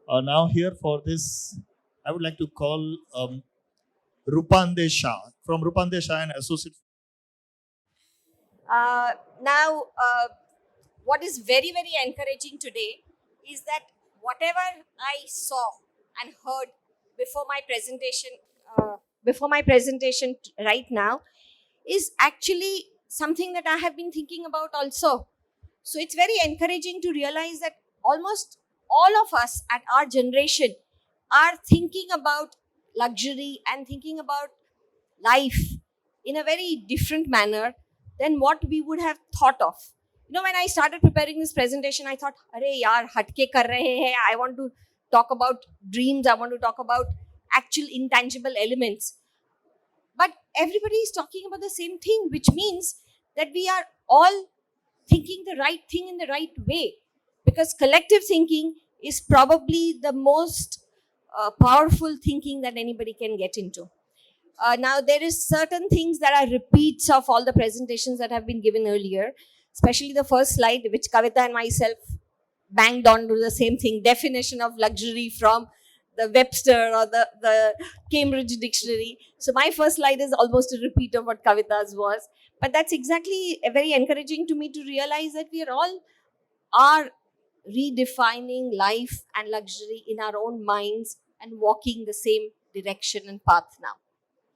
Now here for this, I would like to call Rupande Shah from Rupande Shah and Associates. Now, what is very, very encouraging today is that whatever I saw and heard before my presentation, right now, is actually something that I have been thinking about also. So it's very encouraging to realize that almost all of us at our generation are thinking about luxury and thinking about life in a very different manner than what we would have thought of. When I started preparing this presentation, I thought, "Arey yaar, hatke kar rahe hai. I want to talk about dreams. I want to talk about actual intangible elements." But everybody is talking about the same thing, which means that we are all thinking the right thing in the right way. Because collective thinking is probably the most powerful thinking that anybody can get into. Now, there is certain things that are repeats of all the presentations that have been given earlier, especially the first slide, which Kavita and myself banged on to the same thing, definition of luxury from the Webster or the Cambridge Dictionary. So my first slide is almost a repeat of what Kavita's was. But that's exactly very encouraging to me to realize that we are redefining life and luxury in our own minds and walking the same direction and path now.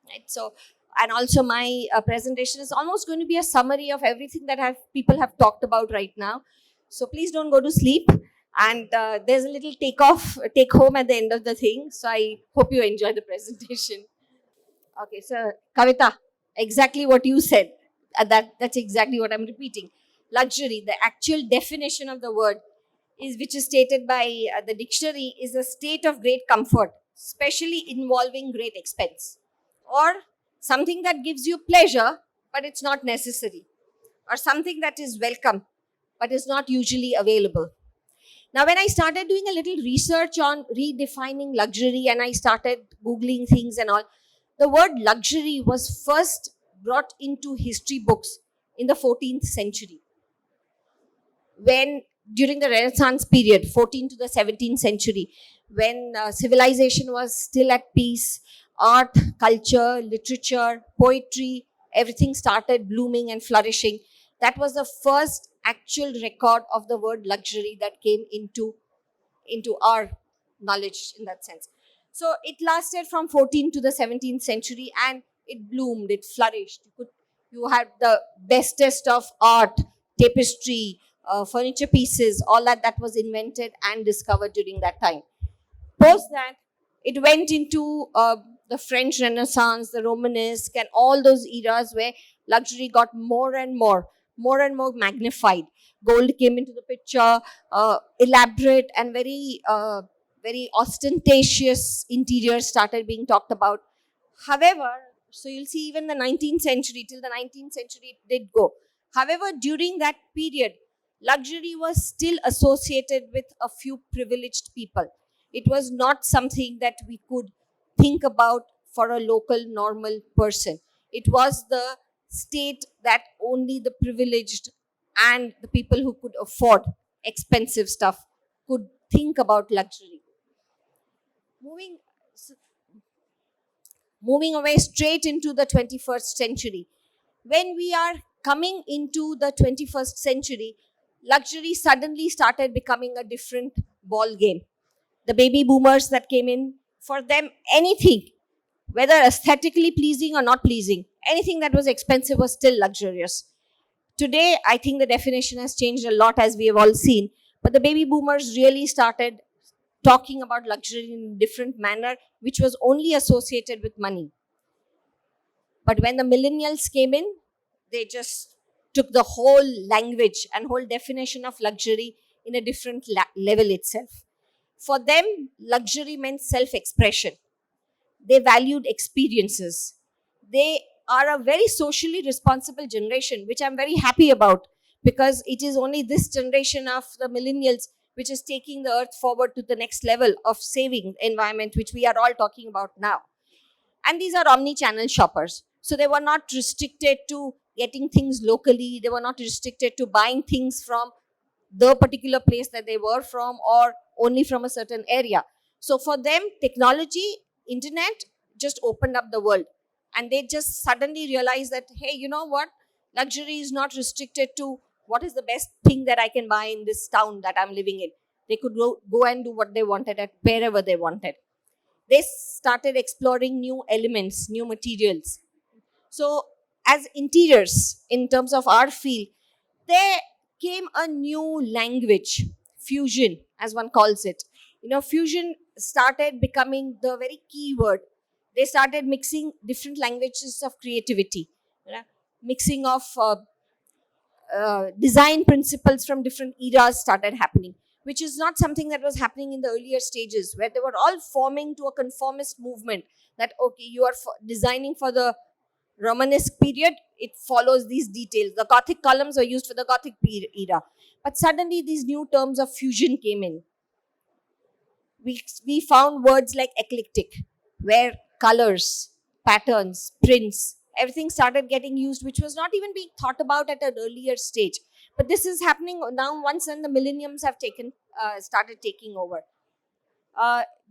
Right? So, and also my presentation is almost going to be a summary of everything that people have talked about right now. So please don't go to sleep. And there's a little take home at the end of the thing. So I hope you enjoy the presentation. Okay, so Kavita, exactly what you said. That's exactly what I'm repeating. Luxury, the actual definition of the word is which is stated by the dictionary, is a state of great comfort, especially involving great expense, or something that gives you pleasure but it's not necessary, or something that is welcome but is not usually available. Now, when I started doing a little research on redefining luxury and I started googling things and all, the word luxury was first brought into history books in the 14th century, when during the Renaissance period, 14th to the 17th century, when civilization was still at peace, art, culture, literature, poetry, everything started blooming and flourishing. That was the first actual record of the word luxury that came into our knowledge in that sense. So it lasted from 14th to the 17th century and it bloomed, it flourished. You had the bestest of art, tapestry, furniture pieces, all that was invented and discovered during that time. Post that, it went into the French Renaissance, the Romanesque, and all those eras where luxury got more and more magnified. Gold came into the picture, elaborate and very ostentatious interiors started being talked about. However, so you'll see even the 19th century, till the 19th century, it did go. However, during that period, luxury was still associated with a few privileged people. It was not something that we could think about for a local, normal person. It was the state that only the privileged and the people who could afford expensive stuff could think about luxury. Moving, moving away straight into the 21st century. When we are coming into the 21st century, luxury suddenly started becoming a different ball game. The baby boomers that came in, for them, anything, whether aesthetically pleasing or not pleasing, anything that was expensive was still luxurious. Today, I think the definition has changed a lot, as we have all seen, but the baby boomers really started talking about luxury in a different manner, which was only associated with money. But when the millennials came in, they just took the whole language and whole definition of luxury in a different level itself. For them, luxury meant self expression. They valued experiences. They are a very socially responsible generation, which I'm very happy about, because it is only this generation of the millennials which is taking the earth forward to the next level of saving the environment, which we are all talking about now. And these are omni-channel shoppers. So they were not restricted to getting things locally. They were not restricted to buying things from the particular place that they were from or only from a certain area. So for them, technology, internet just opened up the world. And they just suddenly realized that, hey, you know what? Luxury is not restricted to what is the best thing that I can buy in this town that I'm living in. They could go and do what they wanted at wherever they wanted. They started exploring new elements, new materials. So, as interiors, in terms of our field, there came a new language, fusion, as one calls it. Fusion started becoming the very key word. They started mixing different languages of creativity, you know, mixing of design principles from different eras started happening, which is not something that was happening in the earlier stages, where they were all forming to a conformist movement that, okay, you are designing for the Romanesque period, it follows these details. The Gothic columns were used for the Gothic era. But suddenly these new terms of fusion came in. We found words like eclectic, where colors, patterns, prints, everything started getting used, which was not even being thought about at an earlier stage. But this is happening now once and the millenniums have started taking over.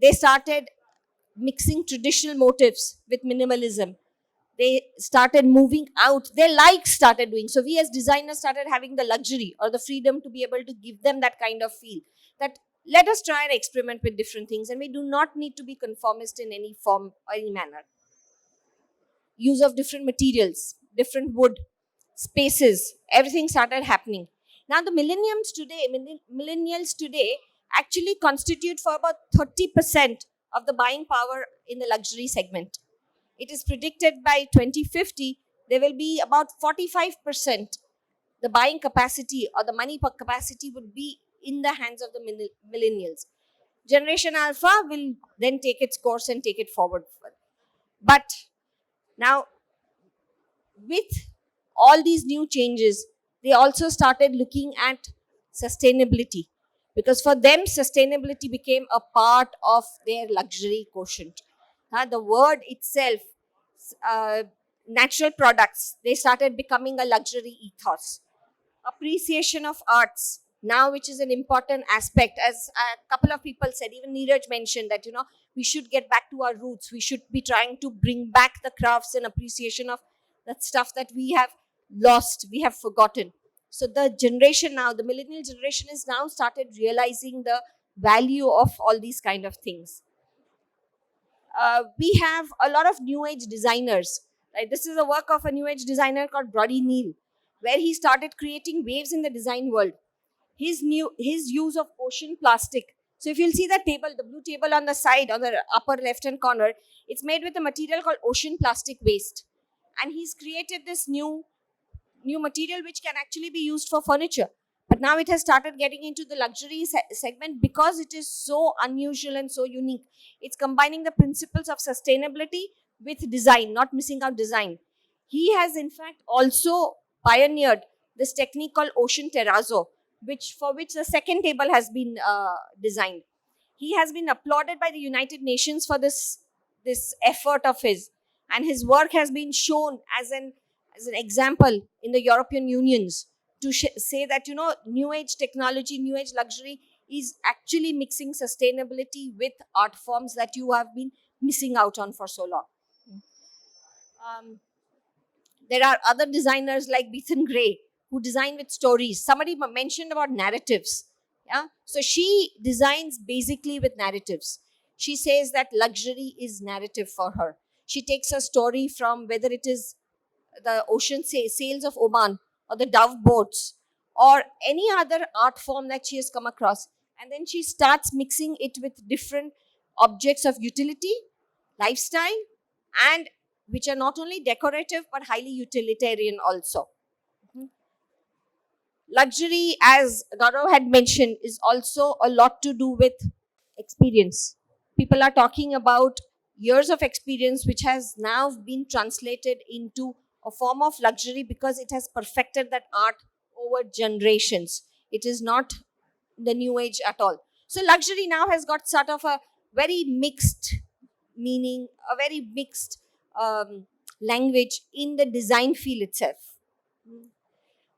They started mixing traditional motifs with minimalism. They started moving out. Their likes started doing. So we as designers started having the luxury or the freedom to be able to give them that kind of feel that let us try and experiment with different things, and we do not need to be conformist in any form or any manner. Use of different materials, different wood, spaces, everything started happening. Now the millennials today actually constitute for about 30% of the buying power in the luxury segment. It is predicted by 2050 there will be about 45% the buying capacity or the money capacity would be in the hands of the millennials. Generation Alpha will then take its course and take it forward. But now, with all these new changes, they also started looking at sustainability, because for them, sustainability became a part of their luxury quotient. The word itself, uh, natural products, they started becoming a luxury ethos. Appreciation of arts now, which is an important aspect, as a couple of people said, even Neeraj mentioned that we should get back to our roots. We should be trying to bring back the crafts and appreciation of that stuff that we have lost, we have forgotten. So the generation now, the millennial generation, is now started realizing the value of all these kind of things. We have a lot of new age designers. Right? This is a work of a new age designer called Brody Neal, where he started creating waves in the design world. His use of ocean plastic. So if you'll see the table, the blue table on the side, on the upper left hand corner, it's made with a material called ocean plastic waste. And he's created this new material which can actually be used for furniture. But now it has started getting into the luxury segment because it is so unusual and so unique. It's combining the principles of sustainability with design, not missing out design. He has in fact also pioneered this technique called ocean terrazzo, for which the second table has been designed. He has been applauded by the United Nations for this effort of his, and his work has been shown as an example in the European Unions to say that new age technology, new age luxury is actually mixing sustainability with art forms that you have been missing out on for so long. There are other designers like Bethan Gray who design with stories. Somebody mentioned about narratives. Yeah, so she designs basically with narratives. She says that luxury is narrative for her. She takes a story from whether it is the ocean sails of Oman or the dove boats or any other art form that she has come across, and then she starts mixing it with different objects of utility, lifestyle, and which are not only decorative but highly utilitarian also. Luxury, as Gaurav had mentioned, is also a lot to do with experience. People are talking about years of experience, which has now been translated into a form of luxury because it has perfected that art over generations. It is not the new age at all. So luxury now has got sort of a very mixed meaning, a very mixed language in the design field itself.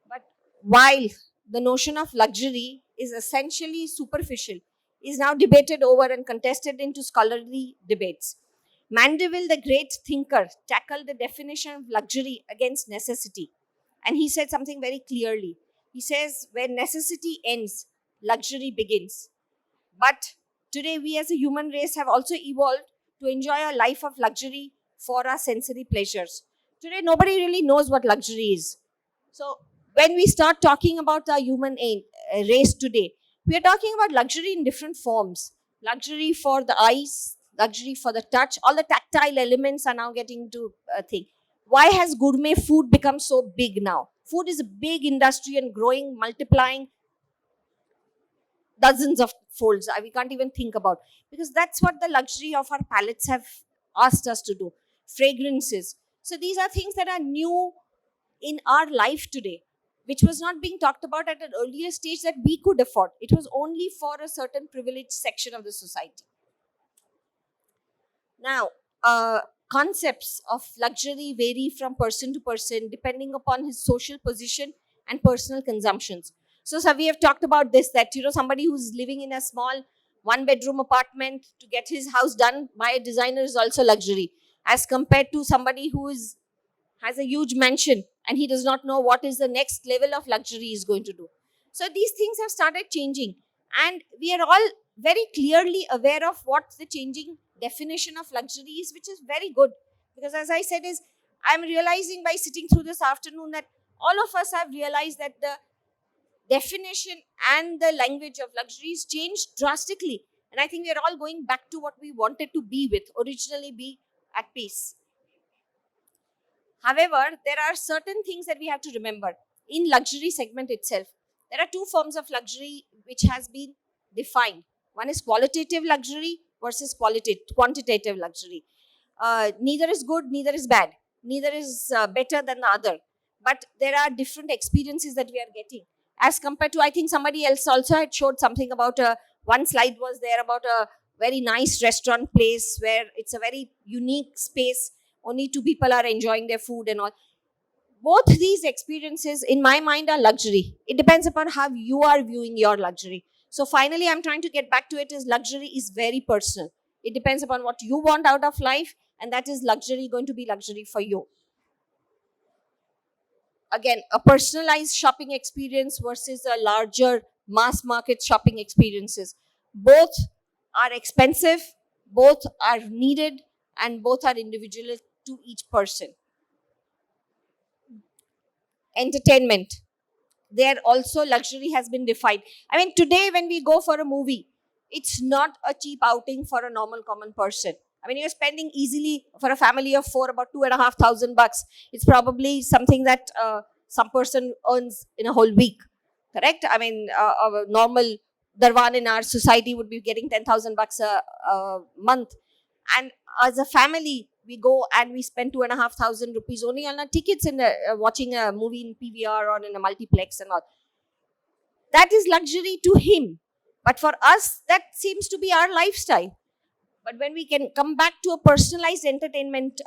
But while the notion of luxury is essentially superficial, is now debated over and contested into scholarly debates. Mandeville, the great thinker, tackled the definition of luxury against necessity. And he said something very clearly. He says, where necessity ends, luxury begins. But today, we as a human race have also evolved to enjoy a life of luxury for our sensory pleasures. Today, nobody really knows what luxury is. So, when we start talking about our human race today, we are talking about luxury in different forms. Luxury for the eyes, luxury for the touch, all the tactile elements are now getting into a thing. Why has gourmet food become so big now? Food is a big industry and growing, multiplying dozens of folds. We can't even think about, because that's what the luxury of our palates have asked us to do. Fragrances. So these are things that are new in our life today, which was not being talked about at an earlier stage that we could afford. It was only for a certain privileged section of the society. Now, concepts of luxury vary from person to person depending upon his social position and personal consumptions. So we have talked about this, that somebody who's living in a small one-bedroom apartment, to get his house done by a designer is also luxury, as compared to somebody who has a huge mansion and he does not know what is the next level of luxury he is going to do. So these things have started changing, and we are all very clearly aware of what the changing definition of luxury is, which is very good. Because as I said, I'm realizing by sitting through this afternoon that all of us have realized that the definition and the language of luxury has changed drastically. And I think we are all going back to what we wanted to be with, originally be at peace. However, there are certain things that we have to remember. In luxury segment itself, there are two forms of luxury which has been defined. One is qualitative luxury versus quantitative luxury. Neither is good, neither is bad, neither is better than the other. But there are different experiences that we are getting. As compared to, I think somebody else also had showed something about one slide was there about a very nice restaurant place where it's a very unique space. Only two people are enjoying their food and all. Both these experiences, in my mind, are luxury. It depends upon how you are viewing your luxury. So finally, I'm trying to get back to it, is luxury is very personal. It depends upon what you want out of life, and that is luxury going to be luxury for you. Again, a personalized shopping experience versus a larger mass market shopping experiences. Both are expensive, both are needed, and both are individual to each person. Entertainment. There also luxury has been defined. I mean, today when we go for a movie, it's not a cheap outing for a normal common person. I mean, you're spending easily for a family of four about $2,500. It's probably something that some person earns in a whole week. Correct? I mean, a normal Darwan in our society would be getting $10,000 a month. And as a family, we go and we spend 2,500 rupees only on our tickets in watching a movie in PVR or in a multiplex and all. That is luxury to him. But for us, that seems to be our lifestyle. But when we can come back to a personalized entertainment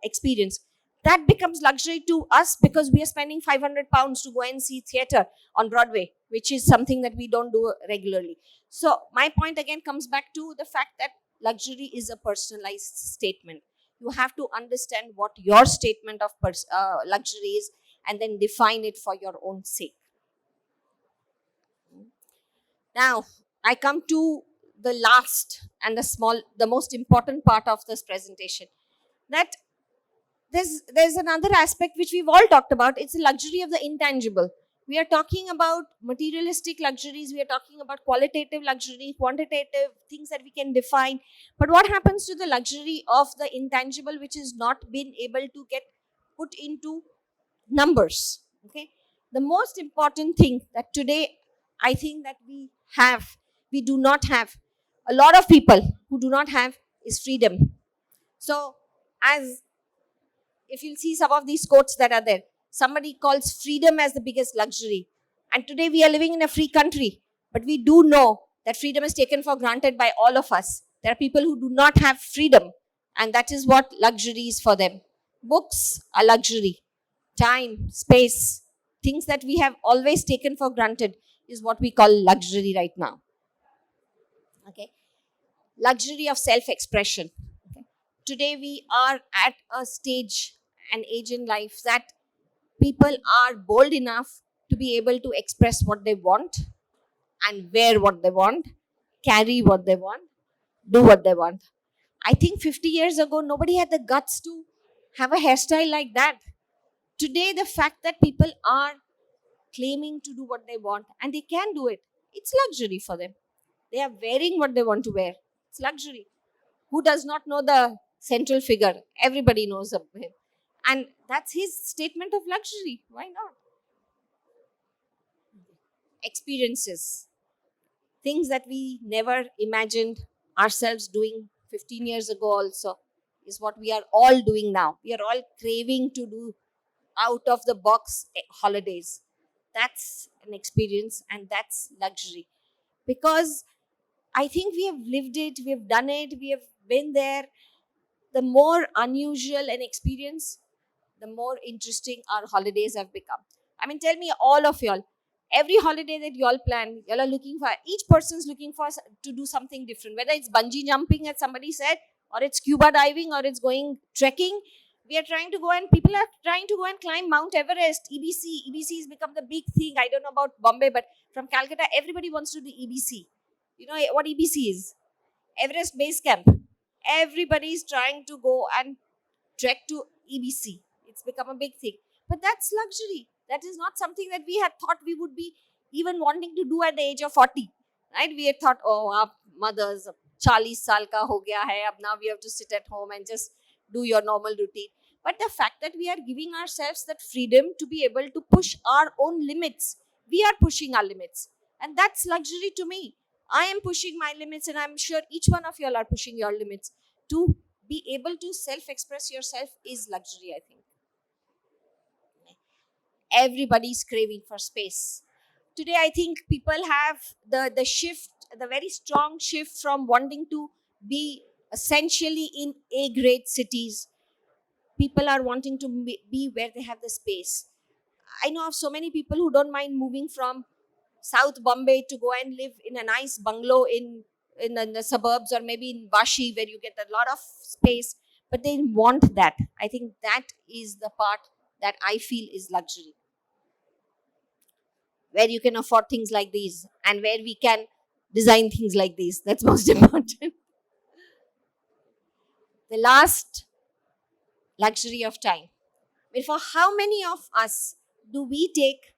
experience, that becomes luxury to us, because we are spending 500 pounds to go and see theatre on Broadway, which is something that we don't do regularly. So my point again comes back to the fact that luxury is a personalized statement. You have to understand what your statement of luxury is and then define it for your own sake. Now, I come to the last and the most important part of this presentation. That there's another aspect which we've all talked about. It's the luxury of the intangible. We are talking about materialistic luxuries. We are talking about qualitative luxury, quantitative things that we can define. But what happens to the luxury of the intangible, which has not been able to get put into numbers? Okay. The most important thing that today I think that we do not have, a lot of people who do not have, is freedom. So, as if you'll see some of these quotes that are there, somebody calls freedom as the biggest luxury. And today we are living in a free country, but we do know that freedom is taken for granted by all of us. There are people who do not have freedom, and that is what luxury is for them. Books are luxury. Time, space, things that we have always taken for granted is what we call luxury right now. Okay, luxury of self-expression. Okay. Today we are at a stage, an age in life that people are bold enough to be able to express what they want and wear what they want, carry what they want, do what they want. I think 50 years ago, nobody had the guts to have a hairstyle like that. Today, the fact that people are claiming to do what they want and they can do it, it's luxury for them. They are wearing what they want to wear. It's luxury. Who does not know the central figure? Everybody knows of him. And that's his statement of luxury. Why not? Experiences. Things that we never imagined ourselves doing 15 years ago also is what we are all doing now. We are all craving to do out of the box holidays. That's an experience and that's luxury. Because I think we have lived it, we have done it, we have been there. The more unusual an experience, the more interesting our holidays have become. I mean, tell me, all of y'all, every holiday that y'all plan, y'all are looking for, each person's looking for to do something different. Whether it's bungee jumping, as somebody said, or it's scuba diving, or it's going trekking. We are trying to go, and people are trying to go and climb Mount Everest, EBC. EBC has become the big thing. I don't know about Bombay, but from Calcutta, everybody wants to do EBC. You know what EBC is? Everest Base Camp. Everybody is trying to go and trek to EBC. It's become a big thing. But that's luxury. That is not something that we had thought we would be even wanting to do at the age of 40. Right? We had thought, oh, our mothers, 40 saal ka ho gaya hai, ab now we have to sit at home and just do your normal routine. But the fact that we are giving ourselves that freedom to be able to push our own limits, we are pushing our limits. And that's luxury to me. I am pushing my limits, and I'm sure each one of you all are pushing your limits. To be able to self-express yourself is luxury, I think. Everybody's craving for space. Today, I think people have the shift, the very strong shift from wanting to be essentially in A-grade cities. People are wanting to be where they have the space. I know of so many people who don't mind moving from South Bombay to go and live in a nice bungalow in the suburbs, or maybe in Vashi, where you get a lot of space, but they want that. I think that is the part that I feel is luxury. Where you can afford things like these and where we can design things like these. That's most important. The last, luxury of time. But for how many of us do we take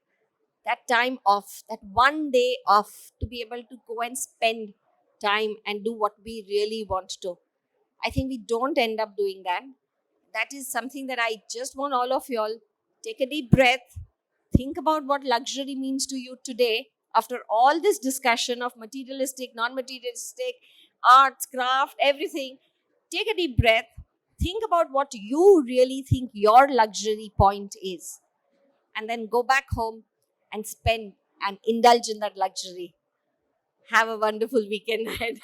that time off, that one day off, to be able to go and spend time and do what we really want to? I think we don't end up doing that. That is something that I just want all of you all take a deep breath, think about what luxury means to you today after all this discussion of materialistic, non-materialistic, arts, craft, everything. Take a deep breath, think about what you really think your luxury point is, and then go back home and spend and indulge in that luxury. Have a wonderful weekend ahead.